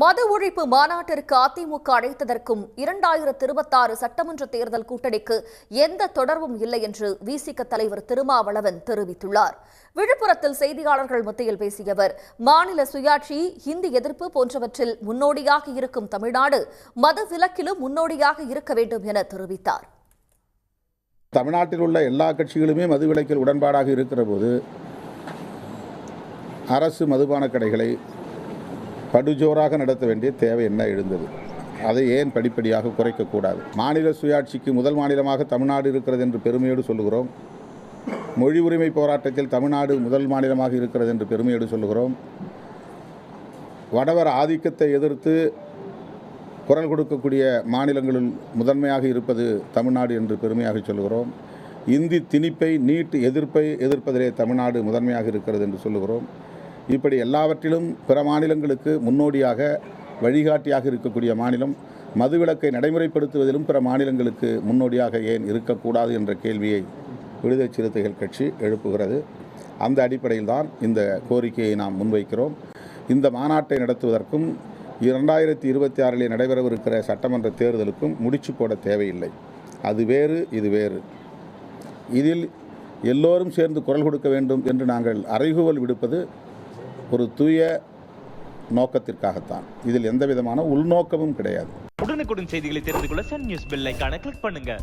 மது ஒழிப்பு மாநாட்டிற்கு அதிமுக அழைத்ததற்கும் 2026 சட்டமன்ற தேர்தல் கூட்டணிக்கு எந்த தொடர்பும் இல்லை என்று விசிக தலைவர் திருமாவளவன் தெரிவித்துள்ளார். விழுப்புரத்தில் செய்தியாளர்கள் மத்தியில் பேசிய அவர், மாநில சுயாட்சி, ஹிந்தி எதிர்ப்பு போன்றவற்றில் முன்னோடியாக இருக்கும் தமிழ்நாடு மது விலக்கிலும் முன்னோடியாக இருக்க வேண்டும் என தெரிவித்தார். தமிழ்நாட்டில் உள்ள எல்லா கட்சிகளுமே மதுவிலக்கில் உடன்பாடாக இருக்கிற போது அரசு மதுபான கடைகளை படுஜோராக நடத்த வேண்டிய தேவை என்ன எழுந்தது? அதை ஏன் படிப்படியாக குறைக்கக்கூடாது? மாநில சுயாட்சிக்கு முதல் மாநிலமாக தமிழ்நாடு இருக்கிறது என்று பெருமையோடு சொல்லுகிறோம். மொழி உரிமை போராட்டத்தில் தமிழ்நாடு முதல் மாநிலமாக இருக்கிறது என்று பெருமையோடு சொல்லுகிறோம். வடவர் ஆதிக்கத்தை எதிர்த்து குரல் கொடுக்கக்கூடிய மாநிலங்களில் முதன்மையாக இருப்பது தமிழ்நாடு என்று பெருமையாக சொல்லுகிறோம். இந்தி திணிப்பை, நீட் எதிர்ப்பை எதிர்ப்பதிலே தமிழ்நாடு முதன்மையாக இருக்கிறது என்று சொல்லுகிறோம். இப்படி எல்லாவற்றிலும் பிற மாநிலங்களுக்கு முன்னோடியாக, வழிகாட்டியாக இருக்கக்கூடிய மாநிலம் மதுவிலக்கை நடைமுறைப்படுத்துவதிலும் பிற மாநிலங்களுக்கு முன்னோடியாக ஏன் இருக்கக்கூடாது என்ற கேள்வியை விடுதலை சிறுத்தைகள் கட்சி எழுப்புகிறது. அந்த அடிப்படையில் தான் இந்த கோரிக்கையை நாம் முன்வைக்கிறோம். இந்த மாநாட்டை நடத்துவதற்கும் 2026 நடைபெறவிருக்கிற சட்டமன்ற தேர்தலுக்கும் முடிச்சு போட தேவையில்லை. அது வேறு, இது வேறு. இதில் எல்லோரும் சேர்ந்து குரல் கொடுக்க வேண்டும் என்று நாங்கள் அறைகூவல் விடுப்பது ஒரு தூய நோக்கத்திற்காகத்தான். இதில் எந்த விதமான உள்நோக்கமும் கிடையாது. உடனுக்குடன் செய்திகளை தெரிந்து கொள்ள சன் நியூஸ் பெல் ஐகானை கிளிக் பண்ணுங்க.